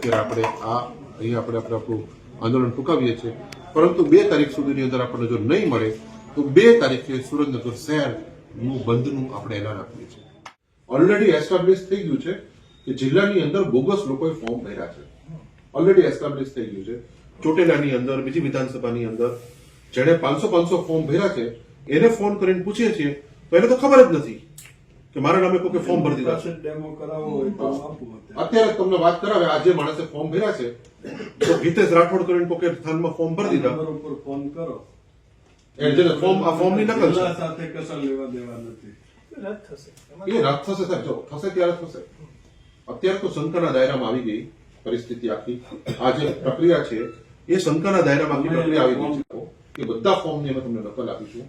અત્યારે આપણે આપણું આંદોલન ટૂંકાવીએ છીએ, પરંતુ 2 તારીખ સુધીની અંદર આપણને જો નહીં મળે તો 2 તારીખે સુરેન્દ્રનગર શહેરનું બંધનું આપણે એલાન આપીએ છીએ. ઓલરેડી એસ્ટાબ્લિશ થઈ ગયું છે કે જિલ્લાની અંદર બોગસ લોકોએ ફોર્મ ભર્યા છે. ઓલરેડી એસ્ટાબ્લિશ થઈ ગયું છે. ચોટેલાની અંદર, બીજી વિધાનસભાની અંદર જેણે 500 ફોર્મ ભર્યા છે એને ફોન કરીને પૂછીએ છીએ તો એને તો ખબર જ નથી કે મારા નામે કોઈ ફોર્મ ભરી દીધા છે. અત્યારે તમને વાત કરાવે, આજે માણસે ફોર્મ ભર્યા છે તો હિતેશ રાઠોડ કરીને કોઈ સ્થાનમાં ફોર્મ ભરી દીધા. ફોન કરો, આ ફોર્મની નકલ છે. સાથે કસર લેવા દેવા નથી. એ રદ થશે સાહેબ, જો થશે ત્યારે થશે. અત્યારે તો શંકાના દાયરામાં આવી ગઈ પરિસ્થિતિ આખી. આ જે પ્રક્રિયા છે એ શંકાના દાયરામાં આખી પ્રક્રિયા આવી ગઈ છે કે બધા ફોર્મની અમે તમને નકલ આપીશું,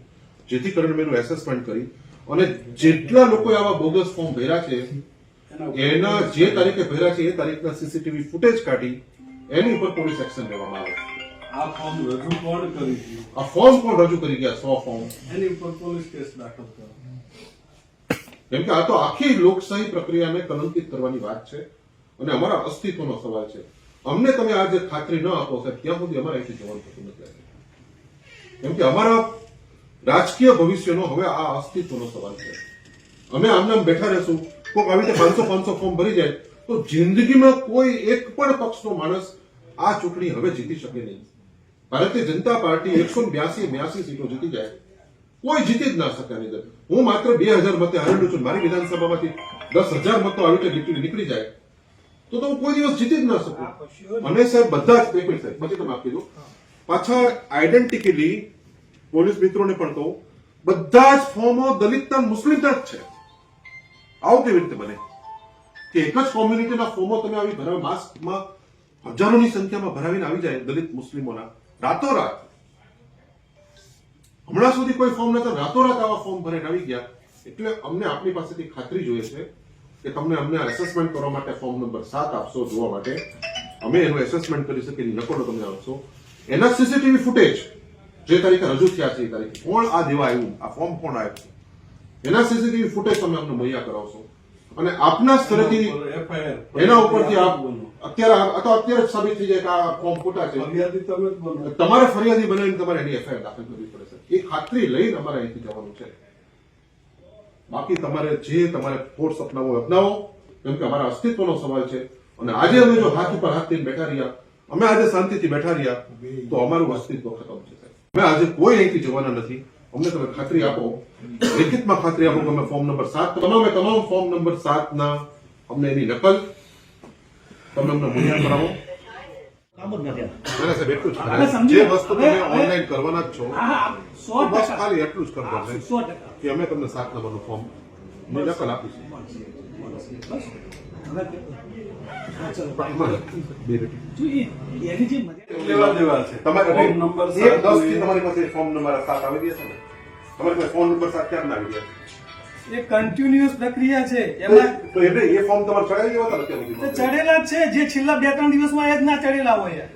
જેથી કરીને મેં એનું એસેસમેન્ટ કરી અને જેટલા લોકોએ આવા બોગસ ફોર્મ ભર્યા છે એના જે તારીખે ભર્યા છે એ તારીખના સીસીટીવી ફૂટેજ કાઢી એની ઉપર પોલીસ એક્શન લેવામાં આવે. આ ફોર્મ રજૂ કોણ કરી ગયું? આ ફોર્મ કોણ રજૂ કરી ગયા? 100 ફોર્મ. એની ઉપર પોલીસ કેસ દાખલ કરો. કેમ કે આ તો આખી લોકશાહી પ્રક્રિયાને કલંકિત કરવાની વાત છે અને અમારા અસ્તિત્વનો સવાલ છે. અમને તમે આ જે ખાતરી ન આપો સાહેબ ત્યાં સુધી અમારે અહીંથી જવાનું થતું નથી. કેમ કે અમારા રાજકીય ભવિષ્યનો હવે આ અસ્તિત્વનો સવાલ છે. અમે આમને બેઠા રહેશું, કોઈક આવી રીતે 500 ફોર્મ ભરી જાય તો જિંદગીમાં કોઈ એક પણ પક્ષનો માણસ આ ચૂંટણી હવે જીતી શકે નહીં. ભારતીય જનતા પાર્ટી 182 સીટો જીતી જાય, કોઈ જીતી જ ના શકે આની અંદર. હું માત્ર 2000 મતે હારેલું છું. મારી વિધાનસભામાંથી 10,000 મતો આવી રીતે નીકળી જાય તો હું કોઈ દિવસ જીતી જ ના શકું. અને સાહેબ બધા જ પેપર સાહેબ પછી તમે આપી દો પાછા આઈડેન્ટિકલી પોલીસ મિત્રોને પણ કહું, બધા જ ફોર્મો દલિતના મુસ્લિમના જ છે. આવું કેવી રીતે બને કે એક જ કોમ્યુનિટીના ફોર્મો તમે આવી ભરાવી માસમાં હજારોની સંખ્યામાં ભરાવીને આવી જાય દલિત મુસ્લિમોના રાતોરાત? હમણાં સુધી કોઈ ફોર્મ નતા, રાતોરાત આવા ફોર્મ ભરીને આવી ગયા. એટલે અમને આપની પાસેથી ખાતરી જોઈએ છે કે તમને અમને એસેસમેન્ટ કરવા માટે ફોર્મ નંબર 7 આપશો જોવા માટે. અમે એનું એસેસમેન્ટ કરી શકીએ, નકલો તમને આપશો. એના સીસીટીવી ફૂટેજ જે તારીખે રજૂ થયા છે એ તારીખે કોણ આ દેવા આવ્યું, આ ફોર્મ કોણ આવ્યું, એના સીસીટીવી ફૂટેજ તમે અમને મુહૈયા કરાવશો અને આપના સ્તરેથી એના ઉપરથી આપ અત્યારે જ સાબિત થઈ જાય કે આ ફોર્મ ખોટા છે. તમારે ફરિયાદી બનાવીને તમારે એની એફઆઈઆર દાખલ કરવી પડે છે. એ ખાતરી લઈને અમારે અહીંથી જવાનું છે. બાકી તમારે ફોર્સ અપનાવો, કેમ કે અમારા અસ્તિત્વનો સવાલ છે. અને આજે અમે જો હાથ ઉપર હાથ દઈને બેઠા રહ્યા, અમે આજે શાંતિથી બેઠા રહ્યા તો અમારું અસ્તિત્વ ખતમ છે. અમે આજે કોઈ અહીંથી જવાના નથી. અમને તમે ખાતરી આપો, લિખિતમાં ખાતરી આપો કે અમે ફોર્મ નંબર 7 તમામ ફોર્મ નંબર 7 ના અમને એની નકલ તમે અમને મુહૈયા કરાવો. સાહેબ એટલું જ જે વસ્તુ તમે ઓનલાઈન કરવાના જ છો બસ ખાલી એટલું જ કરજો કે અમે તમને 7 નંબરનું ફોર્મ ની નકલ આપીશું. તમારી પાસે ફોર્મ નંબર 7 આવી ગયા છે ને? તમારી પાસે ફોન નંબર 7 ક્યાં આવી ગયા? એ કન્ટિન્યુઅસ પ્રક્રિયા છે. એમાં તો એટલે એ ફોર્મ તમારે ચડાવી દેવા ચડેલા જ છે. જે છેલ્લા 2-3 દિવસમાં એ જ ના ચડેલા હોય.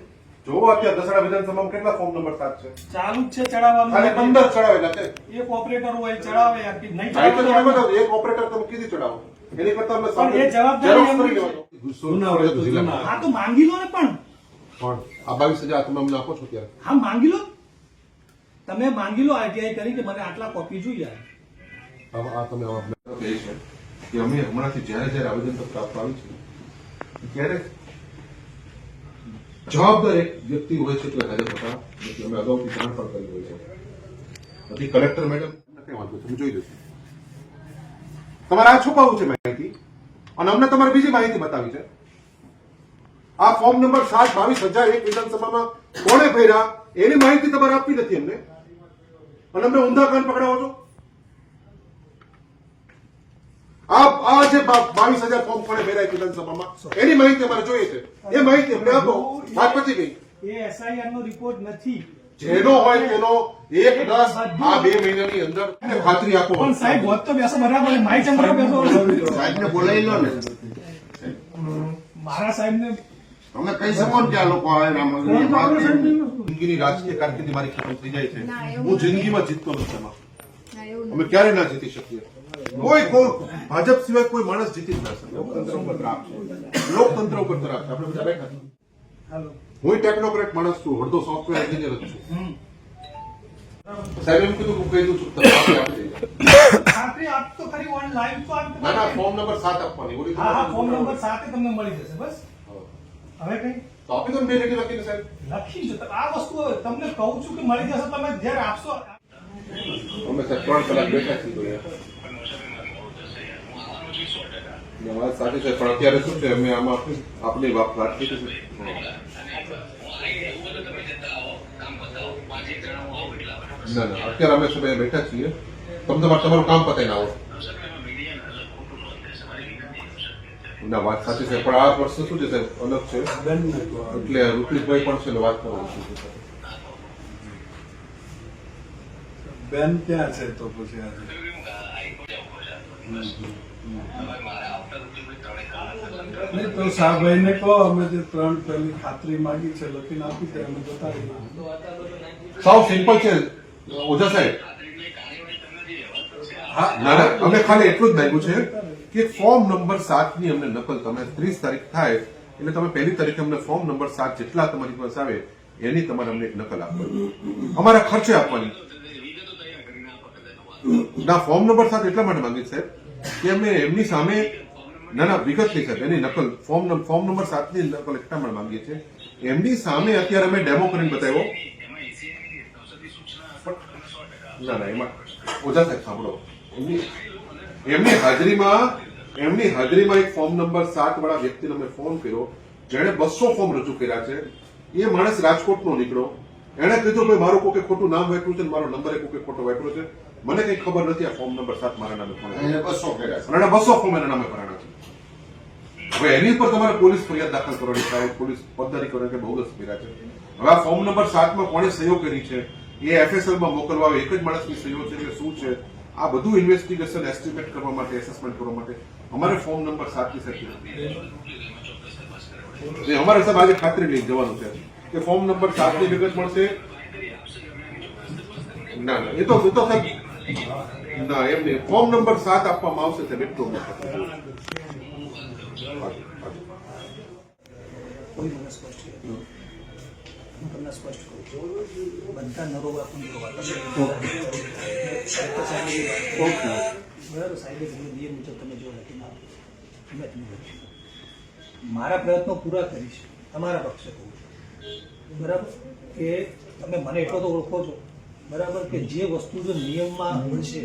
જો અત્યારે દસડા વિધાનસભામાં કેટલા ફોર્મ નંબર 7 છે? ચાલુ જ છે ચડાવવાનું. ખાલી 15 ચડાવેલા છે. એક ઓપરેટર હોય ચડાવે, નહીં ચડાવે એક ઓપરેટર તમે કીધી ચડાવો, એની કરતા અમે એ જવાબદારી હા તો માંગી લો ને. પણ આ 22,000 તમે અમને આપો છો ત્યારે? હા માંગી લો, તમે માંગી લો આરટીઆઈ કરી કે મને આટલા કોપી જોઈએ. આ તમે કે અમે હમણાંથી જયારે આવેદનપત્ર આપવા આવી છે ત્યારે જવાબદાર એક વ્યક્તિ હોય છે એટલે હાજર હોતા નથી. અમે અગાઉથી જાણ પણ કરી હોય છે. પછી કલેક્ટર મેડમ કઈ વાંધો તમે જોઈ લેશો. તમારે આ છુપાવવું છે માહિતી અને અમને તમારે બીજી માહિતી બતાવી છે. આ ફોર્મ નંબર 7 22,001 વિધાનસભામાં કોણે ભર્યા એની માહિતી તમારે આપવી નથી અમને, અને અમને ઊંધા કાન પકડાવો છો. આ જે 22,000 ફોર્મ કોણે ભર્યા વિધાનસભામાં એની માહિતી અમારે જોઈએ છે. એ માહિતી અમને આપો. વાત પછી ગઈ. એ એસઆઈઆર નો રિપોર્ટ નથી. જેનો હોય તેનો 1-10 આ 2 મહિનાની અંદર ખાતરી આપો. પણ સાહેબ હોત તો બેસો બરાબર, મારી ચંદ્ર બેસો. સાહેબને બોલાવી લો ને. મારા સાહેબને તમે કહી શકો ને કે આ લોકો આવે જિંદગીની રાજકીય કારકિર્દી મારી ખતમ થઈ જાય છે. હું જિંદગીમાં જીતતો નથી. અમે ક્યારે ના જીતી શકીએ. કોઈ ભાજપ સિવાય કોઈ માણસ જીતી જ ના શકે. લોકતંત્ર ઉપર ત્રાપ છે. લોકતંત્ર ઉપર ત્રાપ છે. આપણે બધા બેઠા છીએ. હાલો હું ટેકનોક્રેટ માણસ છું, અડધો સોફ્ટવેર એન્જિનિયર જ છું. સાહેબ એમ કીધું કે હું કહી દઉં છું તમે આપી દેજો. ખાતરી આપ તો ખરી ઓન લાઈવ તો આપ ના ના, ફોર્મ નંબર 7 આપવાની. ઓલી હા હા ફોન નંબર 7 તમને મળી જશે બસ. હવે કઈ તો આપી દો ને 2 લેટર લખીને સાહેબ. લખી છે આ વસ્તુ હવે તમને કહું છું કે મળી જશે તમે જ્યારે આપશો. અમે સાહેબ 3 કલાક બેઠા છીએ તો યાર. વાત સાચી છે, પણ અત્યારે શું છે અમે આમાં આપની વાત કરી છે. ના ના, અત્યારે અમે સબ બેઠા છીએ. તમે તમારું કામ પતાવીને આવો. ના વાત સાચી છે, પણ આ વર્ષ શું છે સાહેબ અલગ છે એટલે ઋત્વિકભાઈ પણ છે એટલે વાત કરવાની છે. બેન ક્યાં છે તો પછી આજે નહીં તો શાહભાઈ ને કહો અમે જે 3 પેલી ખાતરી માંગી છે લખીને આપી દે અમે બતાવી સાવ સિમ્પલ છે ઓઝા સાહેબ. ના ના, અમે ખાલી એટલું જ માંગ્યું છે કે ફોર્મ નંબર 7 ની અમને નકલ તમે 30 તારીખ થાય એટલે તમે પહેલી તારીખે અમને ફોર્મ નંબર 7 જેટલા તમારી પાસે આવે એની તમારે અમને એક નકલ આપવાની, અમારા ખર્ચે આપવાની. ના ફોર્મ નંબર 7 એટલા માટે માંગી સાહેબ કે અમે એમની સામે ના ના વિગત નહીં સાહેબ એની નકલ ફોર્મ નંબર 7 ની નકલ એટલા માટે માંગીએ છીએ. એમની સામે અત્યારે અમે ડેમો કરીને બતાવ્યો. ના ના, એમાં ઓઝા સાહેબ સાંભળો, એમની હાજરીમાં એક ફોર્મ નંબર 7 વાળા વ્યક્તિને અમે ફોન કર્યો જેણે 200 ફોર્મ રજૂ કર્યા છે. એ માણસ રાજકોટનો નીકળ્યો. એણે કીધું ભાઈ મારું કોઈ ખોટું નામ વાપર્યું છે, મારો નંબર કોઈ ખોટો વાપર્યો છે, મને કઈ ખબર નથી. આ ફોર્મ નંબર 7 મારા નામે ફોન એને 200 કર્યા છે. અને 200 ફોર્મ એના નામે ભરાણા છે. હવે એની ઉપર તમારે પોલીસ ફરિયાદ દાખલ કરવાની થાય, પોલીસ ફોજદારી કરવાની કે બોગસ કર્યા છે. હવે આ ફોર્મ નંબર 7 માં કોણે સહીઓ કરી છે એ FSL માં મોકલવા આવે, એક જ માણસની સહીઓ છે કે શું છે, આ બધું ઇન્વેસ્ટિગેશન એસ્ટિમેટ કરવા માટે, એસેસમેન્ટ કરવા માટે અમારે ફોર્મ નંબર 7 ની સર્ટિફિકેટ અમારે સાહેબ આજે ખાતરી લઈ જવાનું છે કે ફોર્મ નંબર 7 ની વિગત મળશે. ના ના, એ તો સાહેબ ના એમ નહીં, ફોર્મ નંબર 7 આપવામાં આવશે સાહેબ એટલું. કોઈ મને સ્પષ્ટ કહે. હું તમને સ્પષ્ટ કરું છું બધા નરોગા પણ બરાબર સાહેબે નિયમ મુજબ તમે જો લખીને આપો મેં તમને લખ્યું. મારા પ્રયત્નો પૂરા કરીશ તમારા પક્ષે કહું છું બરાબર કે તમે મને એટલો તો ઓળખો છો બરાબર કે જે વસ્તુ જો નિયમમાં હશે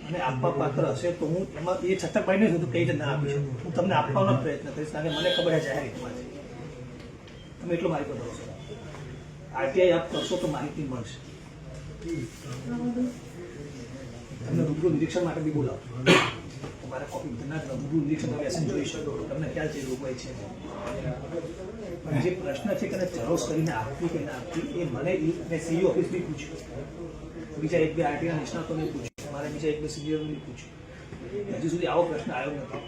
અને આપવા પાત્ર હશે તો હું એમાં એ છત્તરભાઈ નહીં કઈ રીતે ના આપી શકું. હું તમને આપવાનો પ્રયત્ન કરીશ કારણ કે મને ખબર છે જાહેર હિતમાં છે. તમે એટલો મારી પર ભરોસો રાખો. આરટીઆઈ આપ કરશો તો માહિતી મળશે. તમને રૂબરૂ નિરીક્ષણ માટે બી બોલાવો. તમારે કોપી બધાના રૂબરૂ નિરીક્ષણ વ્યસન જોઈ શકો, તમને ખ્યાલ છે રોગવાય છે. પણ જે પ્રશ્ન છે કે ચરોસ કરીને આપવી કે ના આપવી એ મને મેં સીઈ ઓફિસ બી પૂછ્યું, બીજા 1-2 આરટીઆઈ નિષ્ણાતોને પૂછ્યું, મારે બીજા 1-2 સિનિયરોને પૂછ્યું. હજી સુધી આવો પ્રશ્ન આવ્યો નથી.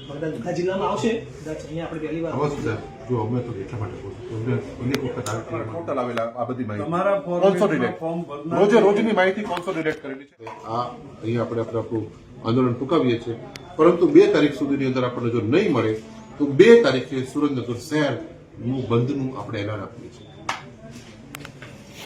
બધા બધા જિલ્લામાં આવશે કદાચ અહીંયા આપણે પહેલી વાર જો અમે તો એટલા માટે બોલું અનેક વખત ખોટા લાવેલા આ બધી તમારા ફોર્મ રોજે રોજની માહિતી કોન્સોલિડેટ કરેલી છે. આ અહીંયા આપણે આપણું આંદોલન ટૂંકાવીએ છીએ, પરંતુ 2 તારીખ સુધીની અંદર આપણને જો નહીં મળે તો 2 તારીખે સુરેન્દ્રનગર શહેરનું બંધનું આપણે એલાન આપીએ છીએ.